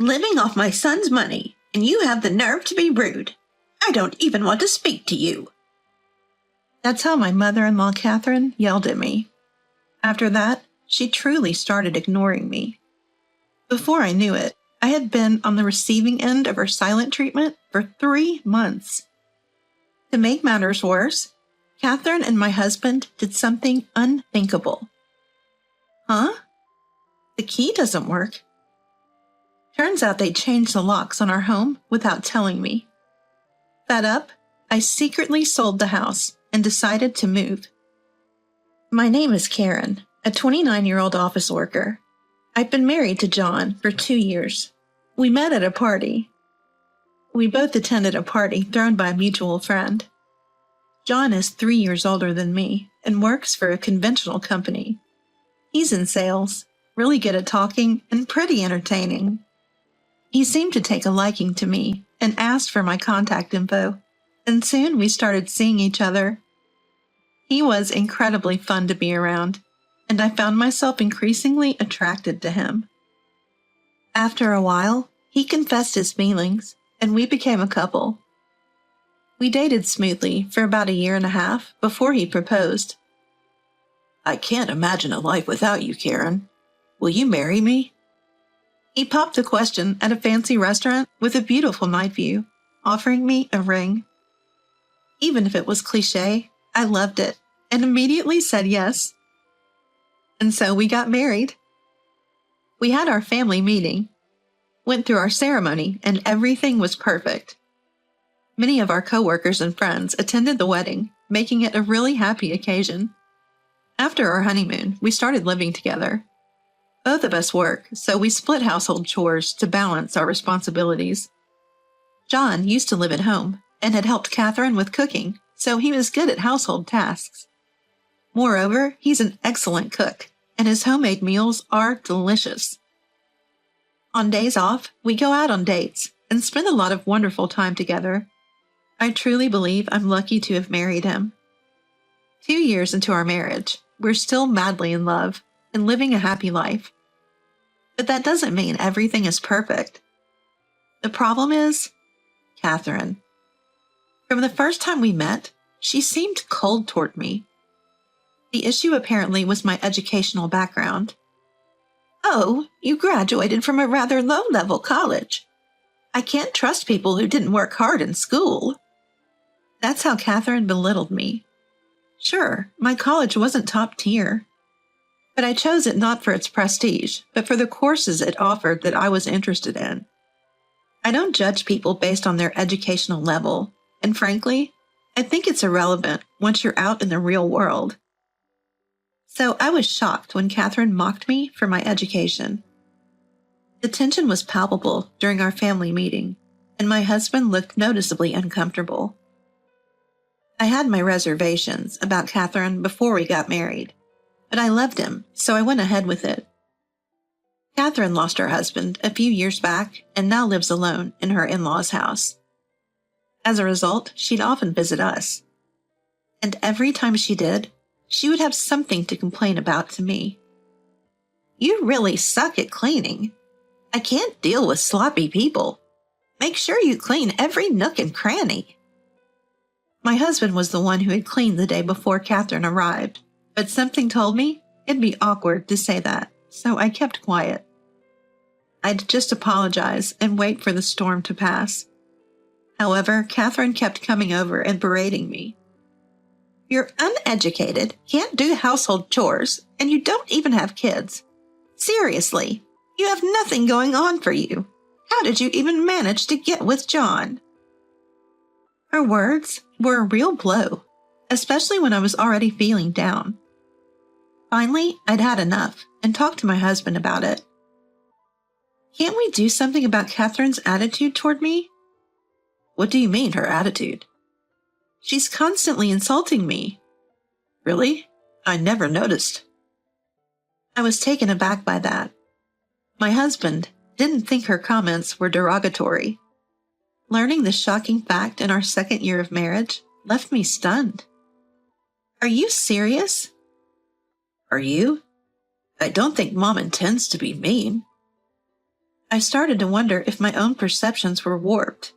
living off my son's money, and you have the nerve to be rude. I don't even want to speak to you." That's how my mother-in-law, Catherine, yelled at me. After that, she truly started ignoring me. Before I knew it, I had been on the receiving end of her silent treatment for 3 months. To make matters worse, Catherine and my husband did something unthinkable. Huh? The key doesn't work. Turns out they changed the locks on our home without telling me. Fed up, I secretly sold the house and decided to move. My name is Karen, a 29-year-old office worker. I've been married to John for 2 years. We met at a party. We both attended a party thrown by a mutual friend. John is 3 years older than me and works for a conventional company. He's in sales, really good at talking, and pretty entertaining. He seemed to take a liking to me and asked for my contact info, and soon we started seeing each other. He was incredibly fun to be around, and I found myself increasingly attracted to him. After a while, he confessed his feelings, and we became a couple. We dated smoothly for about 1.5 years before he proposed. "I can't imagine a life without you, Karen. Will you marry me?" He popped the question at a fancy restaurant with a beautiful night view, offering me a ring. Even if it was cliché, I loved it and immediately said yes. And so we got married. We had our family meeting, went through our ceremony, and everything was perfect. Many of our coworkers and friends attended the wedding, making it a really happy occasion. After our honeymoon, we started living together. Both of us work, so we split household chores to balance our responsibilities. John used to live at home and had helped Catherine with cooking, so he was good at household tasks. Moreover, he's an excellent cook, and his homemade meals are delicious. On days off, we go out on dates and spend a lot of wonderful time together. I truly believe I'm lucky to have married him. 2 years into our marriage, we're still madly in love and living a happy life. But that doesn't mean everything is perfect. The problem is Catherine. From the first time we met, she seemed cold toward me. The issue apparently was my educational background. "Oh, you graduated from a rather low-level college. I can't trust people who didn't work hard in school." That's how Catherine belittled me. Sure, my college wasn't top tier, but I chose it not for its prestige, but for the courses it offered that I was interested in. I don't judge people based on their educational level, and frankly, I think it's irrelevant once you're out in the real world. So I was shocked when Catherine mocked me for my education. The tension was palpable during our family meeting, and my husband looked noticeably uncomfortable. I had my reservations about Catherine before we got married, but I loved him, so I went ahead with it. Catherine lost her husband a few years back and now lives alone in her in-laws' house. As a result, she'd often visit us. And every time she did, she would have something to complain about to me. "You really suck at cleaning. I can't deal with sloppy people. Make sure you clean every nook and cranny." My husband was the one who had cleaned the day before Catherine arrived, but something told me it'd be awkward to say that, so I kept quiet. I'd just apologize and wait for the storm to pass. However, Catherine kept coming over and berating me. "You're uneducated, can't do household chores, and you don't even have kids. Seriously, you have nothing going on for you. How did you even manage to get with John?" Her words were a real blow, especially when I was already feeling down. Finally, I'd had enough and talked to my husband about it. "Can't we do something about Catherine's attitude toward me?" "What do you mean, her attitude?" "She's constantly insulting me." "Really? I never noticed." I was taken aback by that. My husband didn't think her comments were derogatory. Learning this shocking fact in our 2nd year of marriage left me stunned. "Are you serious?" "Are you? I don't think Mom intends to be mean." I started to wonder if my own perceptions were warped.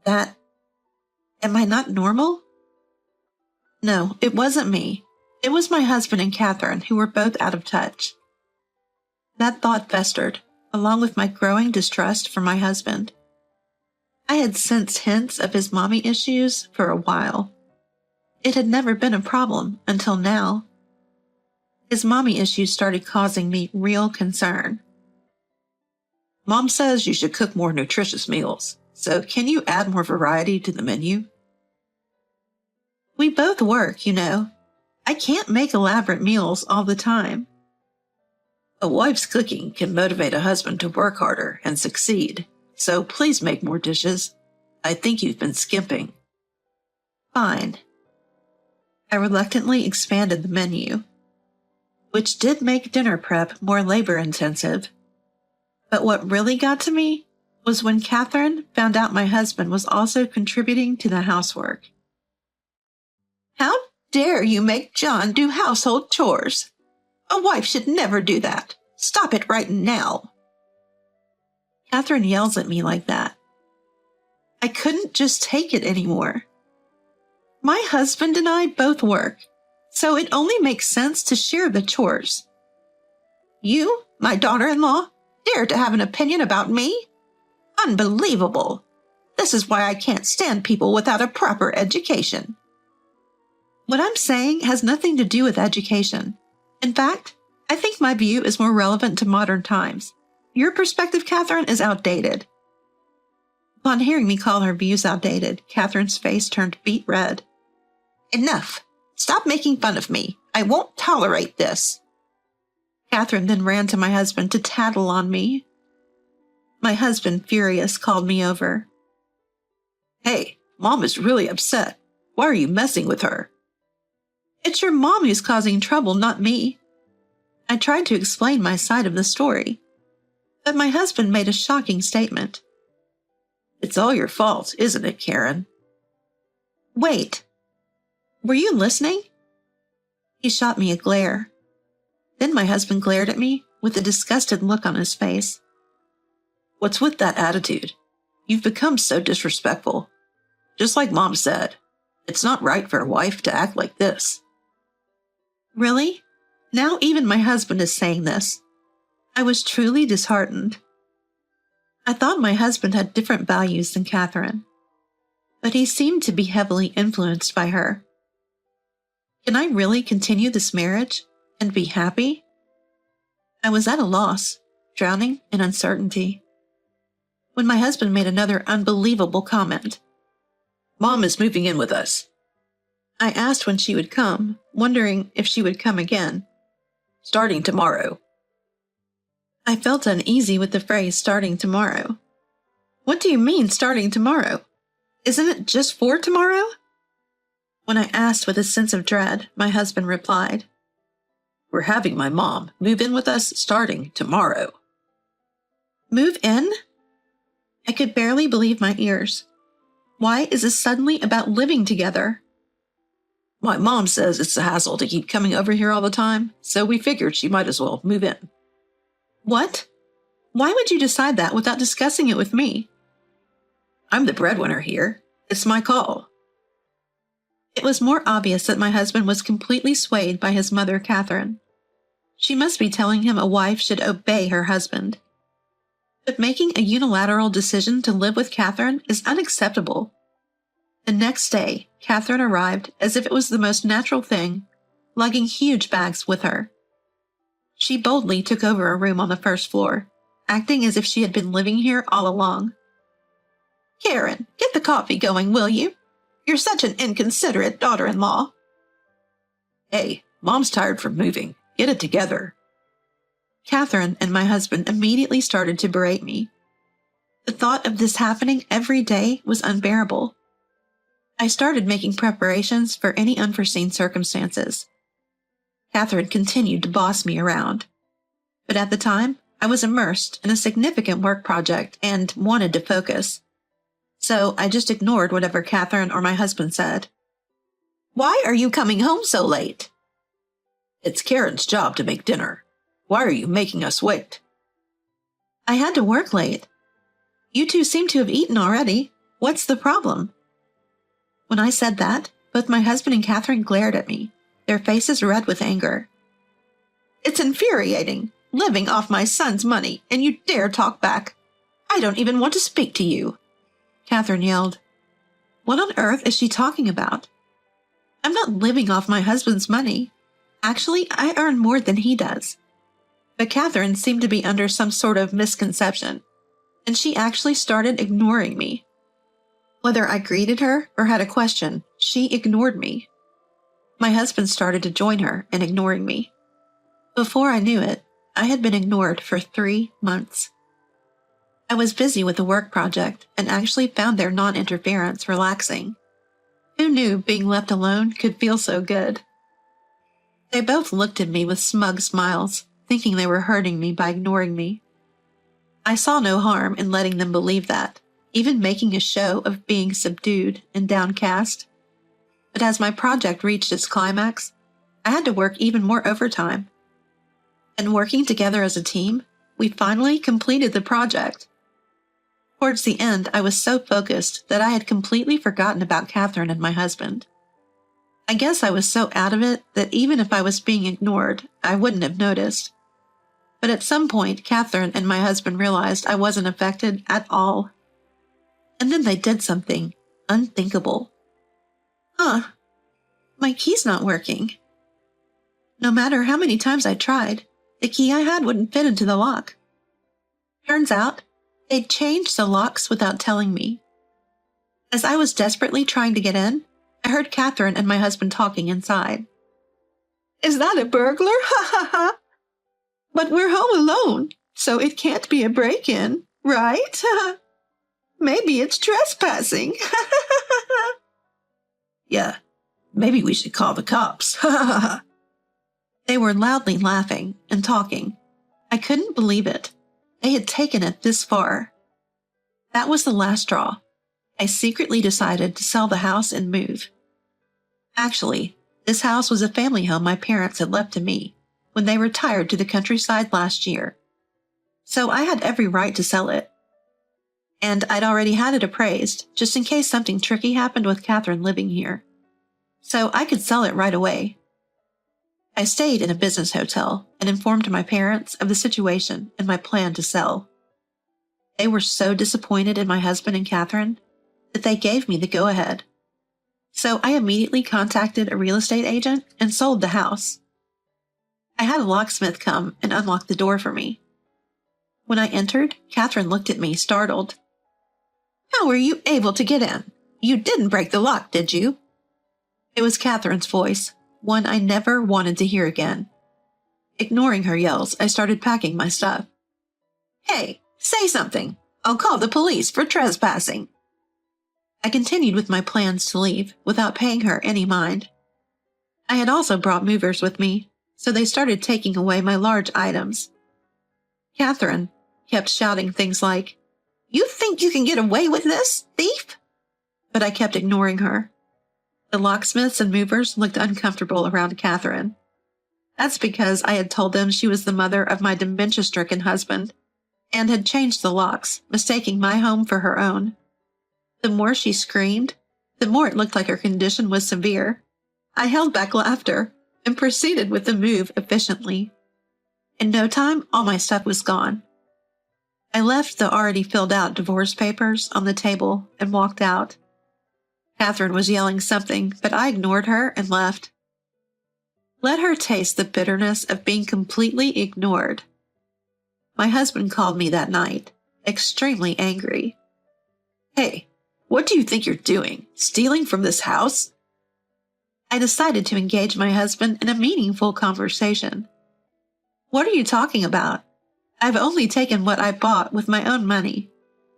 Am I not normal? No, it wasn't me. It was my husband and Catherine who were both out of touch. That thought festered, along with my growing distrust for my husband. I had sensed hints of his mommy issues for a while. It had never been a problem until now. His mommy issues started causing me real concern. Mom says you should cook more nutritious meals, so can you add more variety to the menu? We both work, you know. I can't make elaborate meals all the time. A wife's cooking can motivate a husband to work harder and succeed, so please make more dishes. I think you've been skimping. Fine. I reluctantly expanded the menu, which did make dinner prep more labor-intensive. But what really got to me was when Catherine found out my husband was also contributing to the housework. How dare you make John do household chores? A wife should never do that. Stop it right now. Catherine yells at me like that. I couldn't just take it anymore. My husband and I both work, so it only makes sense to share the chores. You, my daughter-in-law, dare to have an opinion about me? Unbelievable. This is why I can't stand people without a proper education. What I'm saying has nothing to do with education. In fact, I think my view is more relevant to modern times. Your perspective, Catherine, is outdated. Upon hearing me call her views outdated, Catherine's face turned beet red. Enough! Stop making fun of me. I won't tolerate this. Catherine then ran to my husband to tattle on me. My husband, furious, called me over. Hey, Mom is really upset. Why are you messing with her? It's your mom who's causing trouble, not me. I tried to explain my side of the story, but my husband made a shocking statement. It's all your fault, isn't it, Karen? Wait. Were you listening? He shot me a glare. Then my husband glared at me with a disgusted look on his face. What's with that attitude? You've become so disrespectful. Just like Mom said, it's not right for a wife to act like this. Really? Now even my husband is saying this. I was truly disheartened. I thought my husband had different values than Catherine, but he seemed to be heavily influenced by her. Can I really continue this marriage and be happy? I was at a loss, drowning in uncertainty, when my husband made another unbelievable comment. Mom is moving in with us. I asked when she would come, wondering if she would come again. Starting tomorrow. I felt uneasy with the phrase starting tomorrow. What do you mean starting tomorrow? Isn't it just for tomorrow? When I asked with a sense of dread, my husband replied, We're having my mom move in with us starting tomorrow. Move in? I could barely believe my ears. Why is this suddenly about living together? My mom says it's a hassle to keep coming over here all the time, so we figured she might as well move in. What? Why would you decide that without discussing it with me? I'm the breadwinner here. It's my call. It was more obvious that my husband was completely swayed by his mother, Catherine. She must be telling him a wife should obey her husband. But making a unilateral decision to live with Catherine is unacceptable. The next day, Catherine arrived as if it was the most natural thing, lugging huge bags with her. She boldly took over a room on the first floor, acting as if she had been living here all along. Karen, get the coffee going, will you? You're such an inconsiderate daughter-in-law. Hey, Mom's tired from moving. Get it together. Catherine and my husband immediately started to berate me. The thought of this happening every day was unbearable. I started making preparations for any unforeseen circumstances. Catherine continued to boss me around. But at the time, I was immersed in a significant work project and wanted to focus. So I just ignored whatever Catherine or my husband said. Why are you coming home so late? It's Karen's job to make dinner. Why are you making us wait? I had to work late. You two seem to have eaten already. What's the problem? When I said that, both my husband and Catherine glared at me, their faces red with anger. It's infuriating, living off my son's money, and you dare talk back. I don't even want to speak to you, Catherine yelled. What on earth is she talking about? I'm not living off my husband's money. Actually, I earn more than he does. But Catherine seemed to be under some sort of misconception, and she actually started ignoring me. Whether I greeted her or had a question, she ignored me. My husband started to join her in ignoring me. Before I knew it, I had been ignored for 3 months. I was busy with a work project and actually found their non-interference relaxing. Who knew being left alone could feel so good? They both looked at me with smug smiles, thinking they were hurting me by ignoring me. I saw no harm in letting them believe that, even making a show of being subdued and downcast. But as my project reached its climax, I had to work even more overtime. And working together as a team, we finally completed the project. Towards the end, I was so focused that I had completely forgotten about Catherine and my husband. I guess I was so out of it that even if I was being ignored, I wouldn't have noticed. But at some point, Catherine and my husband realized I wasn't affected at all. And then they did something unthinkable. My key's not working. No matter how many times I tried, the key I had wouldn't fit into the lock. Turns out, they'd changed the locks without telling me. As I was desperately trying to get in, I heard Catherine and my husband talking inside. Is that a burglar? Ha ha ha! But we're home alone, so it can't be a break-in, right? Maybe it's trespassing. Yeah, maybe we should call the cops. They were loudly laughing and talking. I couldn't believe it. They had taken it this far. That was the last straw. I secretly decided to sell the house and move. Actually, this house was a family home my parents had left to me when they retired to the countryside last year. So I had every right to sell it. And I'd already had it appraised, just in case something tricky happened with Catherine living here. So I could sell it right away. I stayed in a business hotel and informed my parents of the situation and my plan to sell. They were so disappointed in my husband and Catherine that they gave me the go-ahead. So I immediately contacted a real estate agent and sold the house. I had a locksmith come and unlock the door for me. When I entered, Catherine looked at me, startled. How were you able to get in? You didn't break the lock, did you? It was Catherine's voice, one I never wanted to hear again. Ignoring her yells, I started packing my stuff. Hey, say something. I'll call the police for trespassing. I continued with my plans to leave without paying her any mind. I had also brought movers with me, so they started taking away my large items. Catherine kept shouting things like, You think you can get away with this, thief? But I kept ignoring her. The locksmiths and movers looked uncomfortable around Catherine. That's because I had told them she was the mother of my dementia-stricken husband and had changed the locks, mistaking my home for her own. The more she screamed, the more it looked like her condition was severe. I held back laughter and proceeded with the move efficiently. In no time, all my stuff was gone. I left the already filled-out divorce papers on the table and walked out. Catherine was yelling something, but I ignored her and left. Let her taste the bitterness of being completely ignored. My husband called me that night, extremely angry. Hey, what do you think you're doing? Stealing from this house? I decided to engage my husband in a meaningful conversation. What are you talking about? I've only taken what I bought with my own money.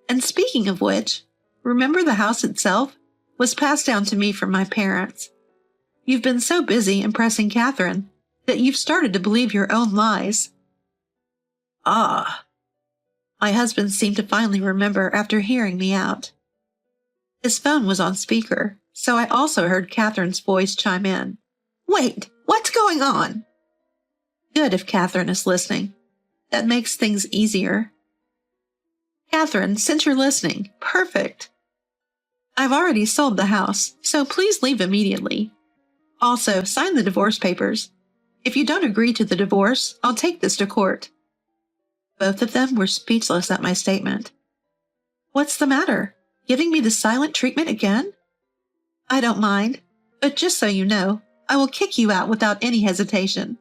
And speaking of which, remember the house itself was passed down to me from my parents. You've been so busy impressing Catherine that you've started to believe your own lies. Ah. My husband seemed to finally remember after hearing me out. His phone was on speaker, so I also heard Catherine's voice chime in. Wait, what's going on? Good if Catherine is listening. That makes things easier. Catherine, since you're listening, perfect. I've already sold the house, so please leave immediately. Also, sign the divorce papers. If you don't agree to the divorce, I'll take this to court. Both of them were speechless at my statement. What's the matter? Giving me the silent treatment again? I don't mind, but just so you know, I will kick you out without any hesitation.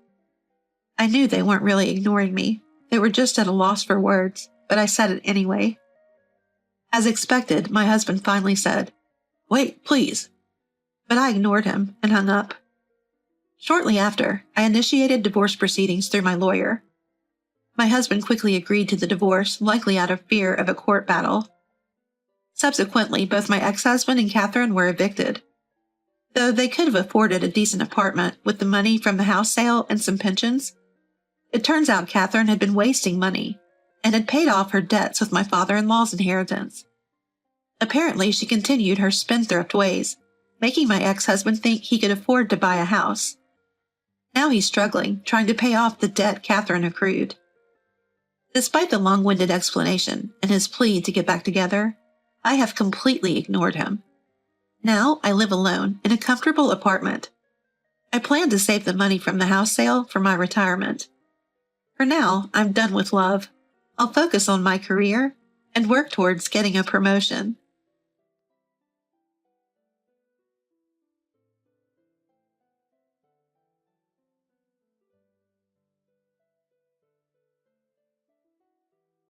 I knew they weren't really ignoring me. They were just at a loss for words, but I said it anyway. As expected, my husband finally said, "Wait, please." But I ignored him and hung up. Shortly after, I initiated divorce proceedings through my lawyer. My husband quickly agreed to the divorce, likely out of fear of a court battle. Subsequently, both my ex-husband and Catherine were evicted. Though they could have afforded a decent apartment with the money from the house sale and some pensions, it turns out Catherine had been wasting money and had paid off her debts with my father-in-law's inheritance. Apparently, she continued her spendthrift ways, making my ex-husband think he could afford to buy a house. Now he's struggling, trying to pay off the debt Catherine accrued. Despite the long-winded explanation and his plea to get back together, I have completely ignored him. Now I live alone in a comfortable apartment. I plan to save the money from the house sale for my retirement. For now, I'm done with love. I'll focus on my career and work towards getting a promotion.